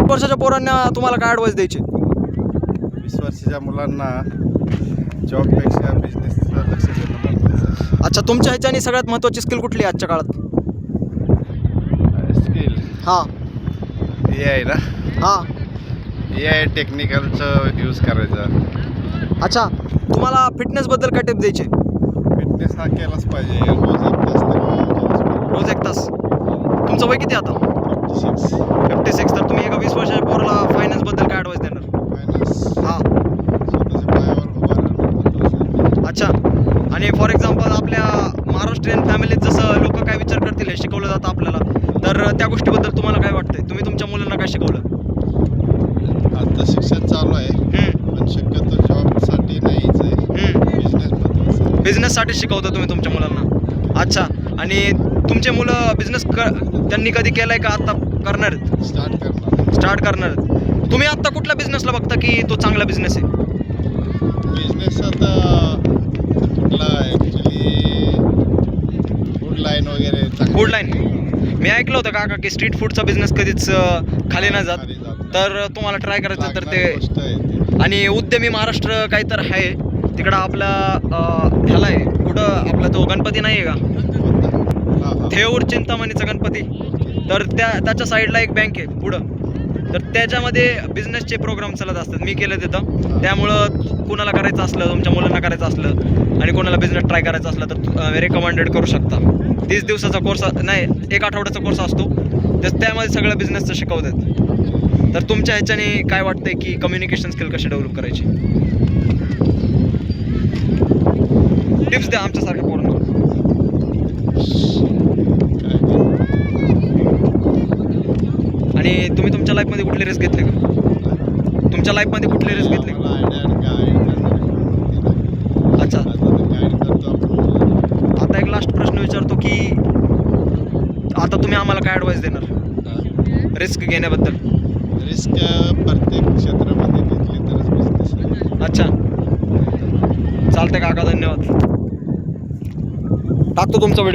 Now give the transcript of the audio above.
किती वर्षाच्या पोरांना तुम्हाला काय ॲडवाईस द्यायची? 20 वर्षाच्या मुलांना जॉबपेक्षा बिझनेसला लक्ष देणं महत्त्वाचं आहे. अच्छा, तुमच्या ह्याच्याने सगळ्यात महत्त्वाची स्किल कुठली आहे आजच्या काळात? स्किल हां AI ना, हां. AI टेक्निकलचं यूज करायचा. अच्छा, तुम्हाला फिटनेसबद्दल काय टिप द्यायची? फिटनेस हा केलाच पाहिजे. रोज 1 तास तरी केलाच पाहिजे. रोज 1 तास. तुमचं वय किती आता? 56. 56. तर तुम्ही एका 20 वर्षाच्या पोराला फायनान्सबद्दल काय ॲडवाईस देणार? फायनान्स हां. स्वतःच्या पायावर उभा राहणं महत्त्वाचं आहे. अच्छा, आणि फॉर एक्झाम्पल आपल्या महाराष्ट्रीयन फॅमिलीत जसं लोक काय विचार करतील हे शिकवलं जातं आपल्याला, तर त्या गोष्टीबद्दल तुम्हाला काय वाटतंय? तुम्ही तुमच्या मुलांना काय शिकवलं? आता शिक्षण चालू आहे, पण शक्यतो जॉबसाठी नाहीच आहे. बिझनेस महत्त्वाचा आहे. बिझनेससाठी शिकवता तुम्ही तुमच्या मुलांना? अच्छा, आणि तुमचे मुलं बिझनेस त्यांनी कधी केलाय का आता करणार आहेत? स्टार्ट करणार आहेत. तुम्ही आत्ता कुठल्या बिझनेसला बघता की तो चांगला बिझनेस आहे? बिझनेस आता कुठला ॲक्च्युली फूड लाईन वगैरे चांगली. Food line. मी ऐकलं होतं काका की स्ट्रीट फूडचा बिझनेस कधीच खाली नाही जात, तर तुम्हाला ट्राय करायचं तर ते. गोष्ट आहे ती. आणि उद्यमी महाराष्ट्र काही तर आहे तिकडं आपला ह्याला आहे कुठं आपला तो गणपती नाही आहे का, थेऊर चिंतामणीचा गणपती, तर त्याच्या साईडला एक बँक आहे पुढं, तर त्याच्यामध्ये बिझनेसचे प्रोग्राम चालत असतात. मी केलं तिथं. त्यामुळं कुणाला करायचं असलं, तुमच्या मुलांना करायचं असलं आणि कोणाला बिझनेस ट्राय करायचा असला तर रेकमेंडेड करू शकता. 30 दिवसाचा कोर्स नाही, 1 आठवड्याचा कोर्स असतो, त्यामध्ये सगळं बिझनेसचं शिकवतात. तर तुमच्या ह्याच्याने काय वाटतंय की कम्युनिकेशन स्किल कशी डेव्हलप करायची? टिप्स द्या आमच्यासारख्या पोरांना. आणि तुम्ही तुमच्या लाईफमध्ये कुठले रिस्क घेतले का? तुमच्या लाईफमध्ये कुठले रिस्क घेतले? अच्छा, आता एक लास्ट प्रश्न विचारतो की आता तुम्ही आम्हाला काय ॲडवाईस देणार रिस्क घेण्याबद्दल? रिस्क प्रत्येक क्षेत्रामध्ये घेतली तरच बिझनेस आहे. अच्छा, चालतंय काका, धन्यवाद. टाकतो तुमचा व्हिडिओ.